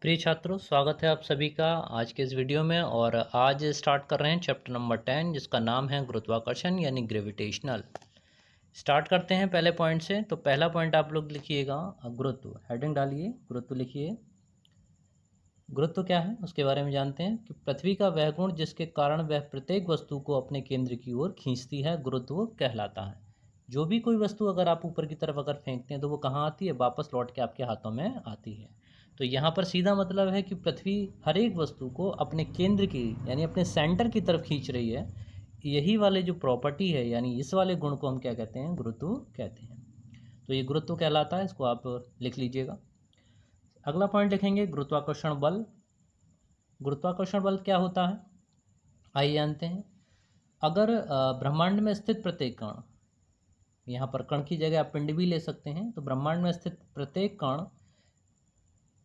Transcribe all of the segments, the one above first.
प्रिय छात्रों, स्वागत है आप सभी का आज के इस वीडियो में। और आज स्टार्ट कर रहे हैं चैप्टर नंबर 10 जिसका नाम है गुरुत्वाकर्षण यानी ग्रेविटेशनल। स्टार्ट करते हैं पहले पॉइंट से। तो पहला पॉइंट आप लोग लिखिएगा गुरुत्व। हेडिंग डालिए, गुरुत्व लिखिए। गुरुत्व क्या है उसके बारे में जानते हैं कि पृथ्वी का वह गुण जिसके कारण वह प्रत्येक वस्तु को अपने केंद्र की ओर खींचती है, गुरुत्व कहलाता है। जो भी कोई वस्तु अगर आप ऊपर की तरफ अगर फेंकते हैं तो वो कहाँ आती है? वापस लौट के आपके हाथों में आती है। तो यहाँ पर सीधा मतलब है कि पृथ्वी हर एक वस्तु को अपने केंद्र की यानी अपने सेंटर की तरफ खींच रही है। यही वाले जो प्रॉपर्टी है यानी इस वाले गुण को हम क्या कहते हैं? गुरुत्व कहते हैं। तो ये गुरुत्व कहलाता है, इसको आप लिख लीजिएगा। अगला पॉइंट लिखेंगे गुरुत्वाकर्षण बल। गुरुत्वाकर्षण बल क्या होता है आइए जानते हैं। अगर ब्रह्मांड में स्थित प्रत्येक कण, यहाँ पर कण की जगह आप पिंड भी ले सकते हैं, तो ब्रह्मांड में स्थित प्रत्येक कण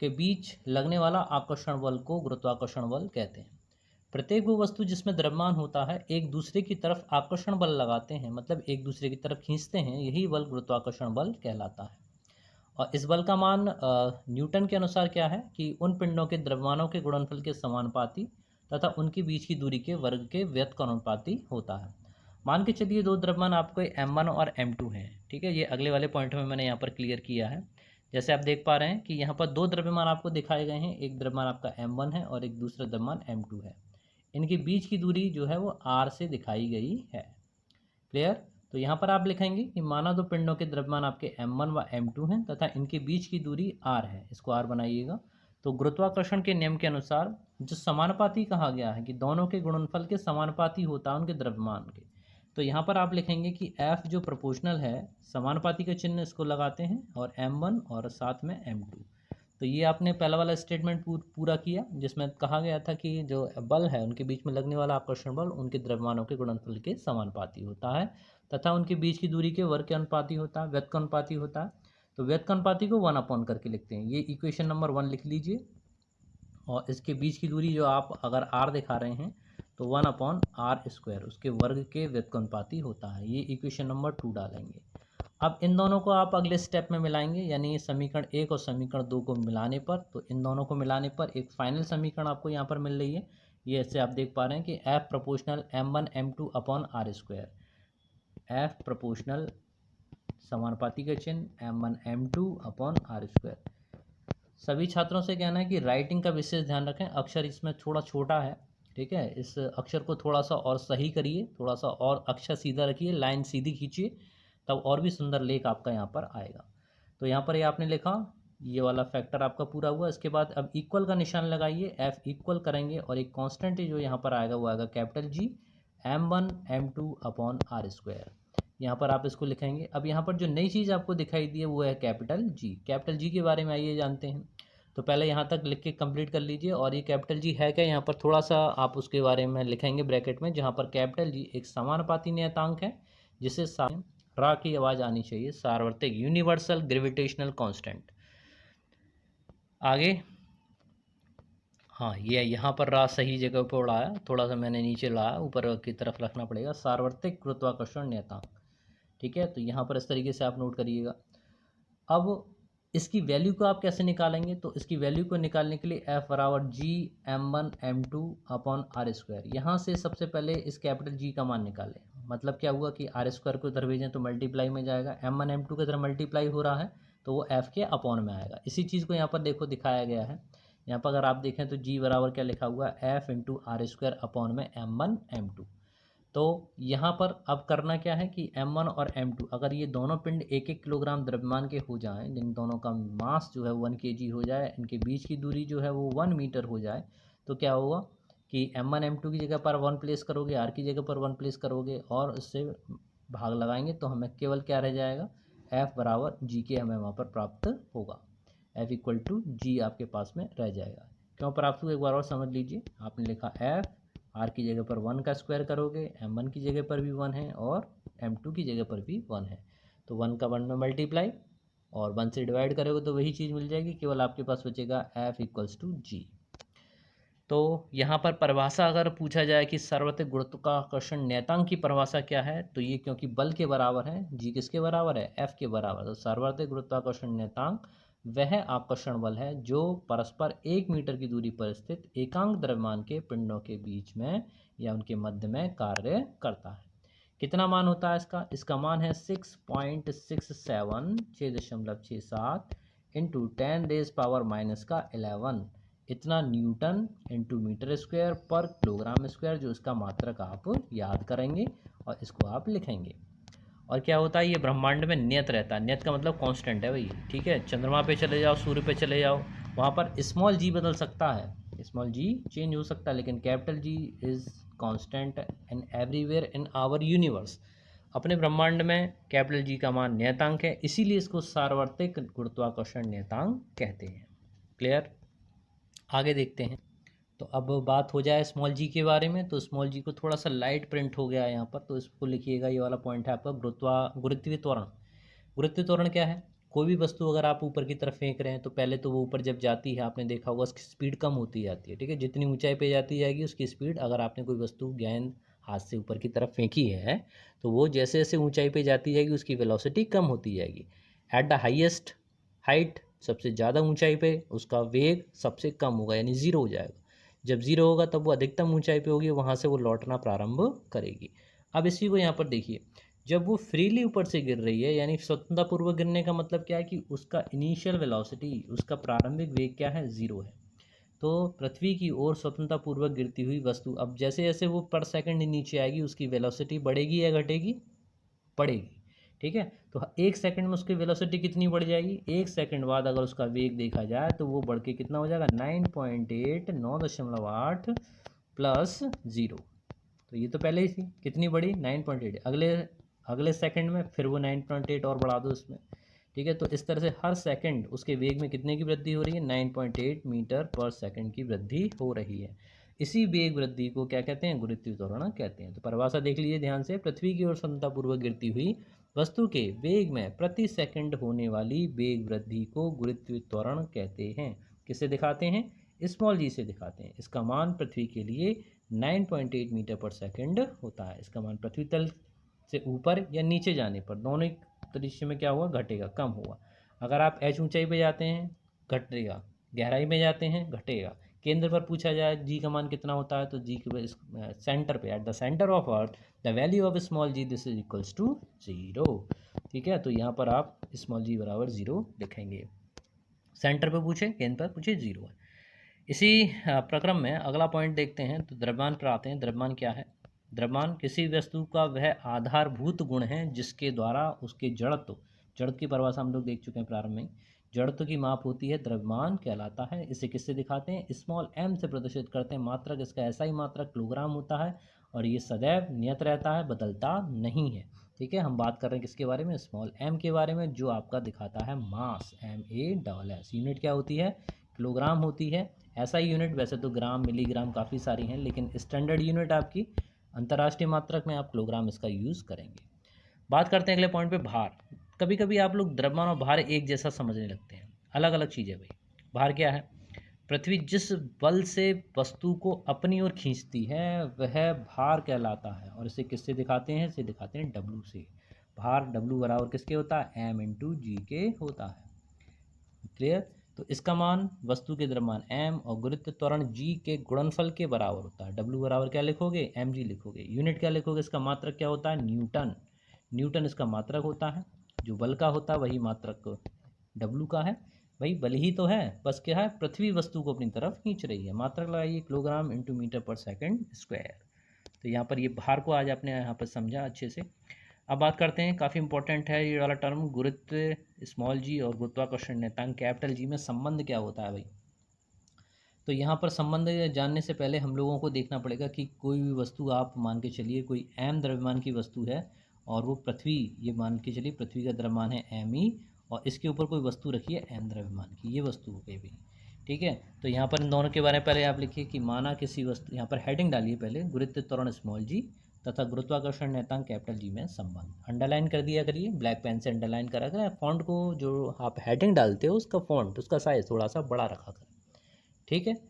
के बीच लगने वाला आकर्षण बल को गुरुत्वाकर्षण बल कहते हैं। प्रत्येक वो वस्तु जिसमें द्रव्यमान होता है एक दूसरे की तरफ आकर्षण बल लगाते हैं, मतलब एक दूसरे की तरफ खींचते हैं, यही बल गुरुत्वाकर्षण बल कहलाता है। और इस बल का मान न्यूटन के अनुसार क्या है कि उन पिंडों के द्रव्यमानों के गुणनफल के समानुपाती तथा उनके बीच की दूरी के वर्ग के व्युत्क्रमानुपाती होता है। मान के चलिए दो द्रव्यमान आपको m1 और m2 हैं, ठीक है। ये अगले वाले पॉइंट में मैंने यहाँ पर क्लियर किया है। जैसे आप देख पा रहे हैं कि यहाँ पर दो द्रव्यमान आपको दिखाए गए हैं, एक द्रव्यमान आपका m1 है और एक दूसरा द्रव्यमान m2 है। इनके बीच की दूरी जो है वो r से दिखाई गई है। क्लियर? तो यहाँ पर आप लिखेंगे कि माना दो पिंडों के द्रव्यमान आपके m1 व m2 हैं तथा इनके बीच की दूरी r है, इसको r बनाइएगा। तो गुरुत्वाकर्षण के नियम के अनुसार जो समानुपाती कहा गया है कि दोनों के गुणनफल के समानुपाती होता है उनके द्रव्यमान के, तो यहाँ पर आप लिखेंगे कि f जो प्रोपोर्शनल है, समानुपाती का चिन्ह इसको लगाते हैं, और m1 और साथ में m2। तो ये आपने पहला वाला स्टेटमेंट पूरा किया जिसमें कहा गया था कि जो बल है उनके बीच में लगने वाला आकर्षण बल उनके द्रव्यमानों के गुणनफल के समानुपाती होता है तथा उनके बीच की दूरी के वर्ग के अनुपाती होता है, व्युत्क्रमानुपाती होता है। तो व्युत्क्रमानुपाती को 1 करके लिखते हैं। ये इक्वेशन नंबर 1 लिख लीजिए। और इसके बीच की दूरी जो आप अगर r दिखा रहे हैं तो 1/r², उसके वर्ग के व्युत्क्रमानुपाती होता है। ये इक्वेशन नंबर 2 डालेंगे। अब इन दोनों को आप अगले स्टेप में मिलाएंगे, यानी समीकरण 1 और समीकरण 2 को मिलाने पर, तो इन दोनों को मिलाने पर एक फाइनल समीकरण आपको यहाँ पर मिल रही है। ये ऐसे आप देख पा रहे हैं कि F proportional m1 m2 upon r²। F proportional समानुपाती का चिन्ह m1 m2 अपॉन r²। सभी छात्रों से कहना है कि राइटिंग का विशेष ध्यान रखें, अक्षर इसमें थोड़ा छोटा है, ठीक है। इस अक्षर को थोड़ा सा और सही करिए, थोड़ा सा और अक्षर सीधा रखिए, लाइन सीधी खींचिए, तब और भी सुंदर लेख आपका यहाँ पर आएगा। तो यहाँ पर ये आपने लिखा, ये वाला फैक्टर आपका पूरा हुआ। इसके बाद अब इक्वल का निशान लगाइए, F इक्वल करेंगे और एक कांस्टेंट जो यहाँ पर आएगा वो आएगा capital G m1 m2 upon r²। यहाँ पर आप इसको लिखेंगे। अब यहाँ पर जो नई चीज़ आपको दिखाई दी है वो है कैपिटल G। कैपिटल G के बारे में आइए जानते हैं। तो पहले यहाँ तक लिख के कंप्लीट कर लीजिए। और ये कैपिटल G है क्या, यहाँ पर थोड़ा सा आप उसके बारे में लिखेंगे ब्रैकेट में, जहाँ पर कैपिटल G एक समानुपाती नियतांक है जिसे रा की आवाज़ आनी चाहिए, सार्वत्रिक यूनिवर्सल ग्रेविटेशनल कांस्टेंट। आगे, हाँ, ये यहाँ पर रा सही जगह पर उड़ाया, थोड़ा सा मैंने नीचे लाया, ऊपर की तरफ रखना पड़ेगा, सार्वत्रिक गुरुत्वाकर्षण नियतांक, ठीक है। तो यहाँ पर इस तरीके से आप नोट करिएगा। अब इसकी वैल्यू को आप कैसे निकालेंगे? तो इसकी वैल्यू को निकालने के लिए F बराबर G m1 m2 upon r²। यहाँ से सबसे पहले इस कैपिटल G का मान निकालें। मतलब क्या हुआ कि r² को इधर भेजें तो मल्टीप्लाई में जाएगा, m1 m2 की तरह मल्टीप्लाई हो रहा है तो वो F के अपॉन में आएगा। इसी चीज़ को यहाँ पर देखो दिखाया गया है। यहाँ पर अगर आप देखें तो G बराबर क्या लिखा हुआ है, F इंटू r² अपॉन में m1 m2। तो यहाँ पर अब करना क्या है कि m1 और m2 अगर ये दोनों पिंड 1-1 किलोग्राम द्रव्यमान के हो जाएं, जिन दोनों का मास जो है 1 kg हो जाए, इनके बीच की दूरी जो है वो 1 मीटर हो जाए, तो क्या होगा कि m1 m2 की जगह पर 1 प्लेस करोगे, r की जगह पर 1 प्लेस करोगे और उससे भाग लगाएंगे तो हमें केवल क्या रह जाएगा, f बराबर g के हमें वहाँ पर प्राप्त होगा। f इक्वल टू जी आपके पास में रह जाएगा। क्यों प्राप्त हुआ एक बार और समझ लीजिए। आपने लिखा f, r की जगह पर 1 का स्क्वायर करोगे, m1 की जगह पर भी 1 है और m2 की जगह पर भी 1 है, तो 1 का 1 में मल्टीप्लाई और 1 से डिवाइड करोगे तो वही चीज़ मिल जाएगी, केवल आपके पास बचेगा F इक्वल्स टू जी। तो यहाँ पर परिभाषा अगर पूछा जाए कि सार्वत्रिक गुरुत्वाकर्षण नियतांक की परिभाषा क्या है, तो ये क्योंकि बल के बराबर है, जी किसके बराबर है, F के बराबर, तो सार्वत्रिक गुरुत्वाकर्षण नियतांक वह आकर्षण बल है जो परस्पर 1 मीटर की दूरी पर स्थित एकांक द्रव्यमान के पिंडों के बीच में या उनके मध्य में कार्य करता है। कितना मान होता है इसका मान है 6.67 6.67 इंटू 10⁻⁻11 इतना न्यूटन इंटू मीटर स्क्वायर पर किलोग्राम स्क्वायर, जो इसका मात्रक आप याद करेंगे और इसको आप लिखेंगे। और क्या होता है, ये ब्रह्मांड में नियत रहता है। नियत का मतलब कांस्टेंट है भाई, ठीक है। चंद्रमा पे चले जाओ, सूर्य पे चले जाओ, वहाँ पर स्मॉल जी बदल सकता है, स्मॉल जी चेंज हो सकता है, लेकिन capital G is constant in everywhere in our universe. अपने ब्रह्मांड में कैपिटल जी का मान नियतांक है, इसीलिए इसको सार्वत्रिक गुरुत्वाकर्षण नियतांक कहते हैं। क्लियर? आगे देखते हैं। तो अब बात हो जाए स्मॉल जी के बारे में, तो स्मॉल जी को थोड़ा सा लाइट प्रिंट हो गया है यहाँ पर, तो इसको लिखिएगा। ये वाला पॉइंट है आपका गुरुत्वीय त्वरण। गुरुत्वीय त्वरण क्या है? कोई भी वस्तु अगर आप ऊपर की तरफ फेंक रहे हैं तो पहले तो वो ऊपर जब जाती है, आपने देखा होगा उसकी स्पीड कम होती जाती है, ठीक है। जितनी ऊंचाई पे जाती जाएगी उसकी स्पीड, अगर आपने कोई वस्तु गेंद हाथ से ऊपर की तरफ फेंकी है तो वो जैसे जैसे ऊंचाई पे जाती जाएगी उसकी वेलोसिटी कम होती जाएगी। एट द हाईएस्ट हाइट, सबसे ज़्यादा ऊंचाई पे उसका वेग सबसे कम होगा, यानी ज़ीरो हो जाएगा। जब ज़ीरो होगा तब वो अधिकतम ऊंचाई पे होगी, वहाँ से वो लौटना प्रारंभ करेगी। अब इसी को यहाँ पर देखिए, जब वो फ्रीली ऊपर से गिर रही है, यानी स्वतंत्रतापूर्वक गिरने का मतलब क्या है कि उसका इनिशियल वेलोसिटी, उसका प्रारंभिक वेग क्या है? ज़ीरो है। तो पृथ्वी की ओर स्वतंत्रतापूर्वक गिरती हुई वस्तु अब जैसे जैसे वो पर सेकंड नीचे आएगी उसकी वेलोसिटी बढ़ेगी या घटेगी? बढ़ेगी, ठीक है। तो 1 सेकंड में उसकी वेलोसिटी कितनी बढ़ जाएगी? 1 सेकंड बाद अगर उसका वेग देखा जाए तो वो बढ़ के कितना हो जाएगा? 9.8 9.8 प्लस ज़ीरो। तो ये तो पहले ही थी, कितनी बढ़ी? 9.8। अगले अगले सेकंड में फिर वो 9.8 और बढ़ा दो उसमें, ठीक है। तो इस तरह से हर सेकंड उसके वेग में कितने की वृद्धि हो रही है? 9.8 मीटर पर सेकंड की वृद्धि हो रही है। इसी वेग वृद्धि को क्या कहते हैं? गुरुत्वीय त्वरण कहते हैं। तो परिभाषा देख लीजिए ध्यान से, पृथ्वी की ओर समतापूर्वक गिरती हुई वस्तु के वेग में प्रति सेकंड होने वाली वेग वृद्धि को गुरुत्वीय त्वरण कहते हैं। किससे दिखाते हैं? स्मॉल जी से दिखाते हैं। इसका मान पृथ्वी के लिए 9.8 मीटर पर सेकंड होता है। इसका मान पृथ्वी तल से ऊपर या नीचे जाने पर दोनों दृश्य में क्या हुआ? घटेगा, कम हुआ। अगर आप एच ऊंचाई पे जाते हैं घटेगा, गहराई में जाते हैं घटेगा। केंद्र पर पूछा जाए जी का मान कितना होता है, तो जी के सेंटर पे, at the centre of earth the value of small G this is equals to zero, ठीक है। तो यहाँ पर आप स्मॉल जी बराबर ज़ीरो लिखेंगे। सेंटर पे पूछे, केंद्र पर पूछे, ज़ीरो है। इसी प्रक्रम में अगला पॉइंट देखते हैं, तो द्रव्यमान पर आते हैं। द्रव्यमान क्या है? द्रव्यमान किसी वस्तु का वह आधारभूत गुण है जिसके द्वारा उसके जड़त्व, जड़त्व की परिभाषा हम लोग देख चुके हैं प्रारंभ में, जड़त्व की माप होती है, द्रव्यमान कहलाता है। इसे किससे दिखाते हैं? स्मॉल एम से प्रदर्शित करते हैं। मात्रक इसका ऐसा ही मात्रक किलोग्राम होता है और ये सदैव नियत रहता है, बदलता नहीं है, ठीक है। हम बात कर रहे हैं किसके बारे में? स्मॉल एम के बारे में, जो आपका दिखाता है मास, MASS। यूनिट क्या होती है? किलोग्राम होती है। ऐसा ही यूनिट, वैसे तो ग्राम मिलीग्राम काफ़ी सारी हैं, लेकिन स्टैंडर्ड यूनिट आपकी अंतर्राष्ट्रीय मात्रक में आप किलोग्राम इसका यूज़ करेंगे। बात करते हैं अगले पॉइंट पे, भार। कभी कभी आप लोग द्रव्यमान और भार एक जैसा समझने लगते हैं, अलग अलग चीज़ है भाई। भार क्या है? पृथ्वी जिस बल से वस्तु को अपनी ओर खींचती है वह भार कहलाता है। और इसे किससे दिखाते हैं? इसे दिखाते हैं W से। भार W बराबर किसके होता है? M×G के होता है। क्लियर? तो इसका मान वस्तु के द्रव्यमान m और गुरुत्व त्वरण g के गुणनफल के बराबर होता है। W बराबर क्या लिखोगे? mg लिखोगे। यूनिट क्या लिखोगे? इसका मात्रक क्या होता है? न्यूटन। न्यूटन इसका मात्रक होता है। जो बल का होता है वही मात्रक W का है। भाई बल ही तो है, बस क्या है? पृथ्वी वस्तु को अपनी तरफ खींच रही है। मात्रक लगाइए, किलोग्राम इंटू मीटर पर सेकंड स्क्वायर। तो यहाँ पर ये भार को आज आपने यहाँ पर समझा अच्छे से। अब बात करते हैं, काफ़ी इंपॉर्टेंट है ये वाला टर्म, गुरुत्व स्मॉल जी और गुरुत्वाकर्षण नियतांक कैपिटल जी में संबंध क्या होता है भाई। तो यहाँ पर संबंध जानने से पहले हम लोगों को देखना पड़ेगा कि कोई भी वस्तु, आप मान के चलिए कोई m द्रव्यमान की वस्तु है और वो पृथ्वी, ये मान के चलिए पृथ्वी का द्रव्यमान है me और इसके ऊपर कोई वस्तु रखी है m द्रव्यमान की, ये वस्तु हो गई भी, ठीक है। तो यहाँ पर इन दोनों के बारे में पहले आप लिखिए कि माना किसी वस्तु, यहाँ पर हेडिंग डालिए पहले, गुरुत्व त्वरण स्मॉल जी तथा गुरुत्वाकर्षण नियतांक कैपिटल जी में संबंध। अंडरलाइन कर दिया करिए, ब्लैक पेन से अंडरलाइन करा करें। फॉन्ट को, जो आप हेडिंग डालते हो उसका फॉन्ट, उसका साइज थोड़ा सा बड़ा रखा करें, ठीक है।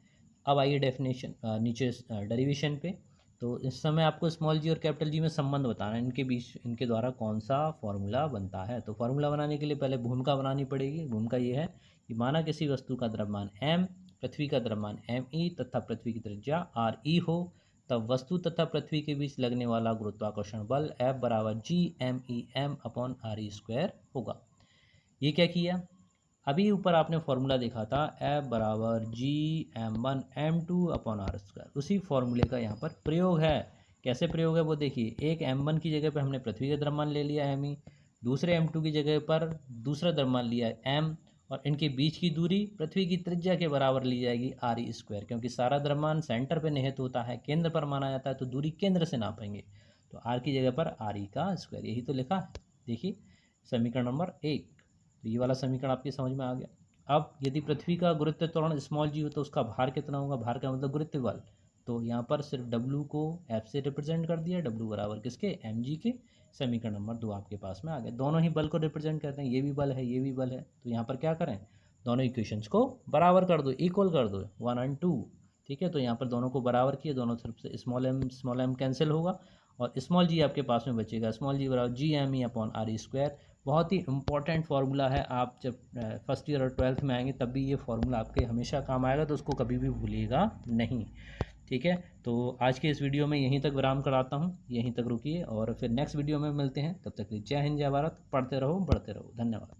अब आइए डेफिनेशन, नीचे डेरिवेशन पे। तो इस समय आपको स्मॉल जी और कैपिटल जी में संबंध बताना है, इनके बीच, इनके द्वारा कौन सा फॉर्मूला बनता है। तो फार्मूला बनाने के लिए पहले भूमिका बनानी पड़ेगी। भूमिका ये है कि माना किसी वस्तु का द्रव्यमान m, पृथ्वी का द्रव्यमान me तथा पृथ्वी की त्रिज्या re हो, तब वस्तु तथा पृथ्वी के बीच लगने वाला गुरुत्वाकर्षण बल F बराबर GMEM अपॉन RE² होगा। ये क्या किया, अभी ऊपर आपने फॉर्मूला देखा था F बराबर GM1M2 अपॉन R², उसी फॉर्मूले का यहाँ पर प्रयोग है। कैसे प्रयोग है वो देखिए, एक M1 की जगह पर हमने पृथ्वी का द्रव्यमान ले लिया me, दूसरे M2 की जगह पर दूसरा द्रव्यमान लिया m, और इनके बीच की दूरी पृथ्वी की त्रिज्या के बराबर ली जाएगी RE², क्योंकि सारा द्रव्यमान सेंटर पर निहित होता है, केंद्र पर माना जाता है, तो दूरी केंद्र से नापेंगे, तो R की जगह पर RE², यही तो लिखा है। देखिए समीकरण नंबर 1, तो ये वाला समीकरण आपकी समझ में आ गया। अब यदि पृथ्वी का गुरुत्व त्वरण स्मॉल जी हो तो उसका भार कितना होगा, भार का मतलब गुरुत्व बल, तो यहाँ पर सिर्फ W को F से रिप्रेजेंट कर दिया, W बराबर किसके, mg के। समीकरण नंबर 2 आपके पास में आ गया, दोनों ही बल को रिप्रेजेंट करते हैं, ये भी बल है ये भी बल है, तो यहाँ पर क्या करें, दोनों इक्वेशंस को बराबर कर दो, इक्वल कर दो 1 और 2, ठीक है। तो यहाँ पर दोनों को बराबर किए, दोनों तरफ से स्मॉल m कैंसिल होगा और स्मॉल जी आपके पास में बचेगा, स्मॉल जी बराबर GME अपॉन RE²। बहुत ही इंपॉर्टेंट फार्मूला है, आप जब फर्स्ट ईयर और 12th में आएंगे तब भी ये फार्मूला आपके हमेशा काम आएगा, तो उसको कभी भी भूलिएगा नहीं, ठीक है। तो आज के इस वीडियो में यहीं तक विराम कराता हूँ, यहीं तक रुकिए और फिर नेक्स्ट वीडियो में मिलते हैं, तब तक जय हिंद जय भारत, पढ़ते रहो बढ़ते रहो, धन्यवाद।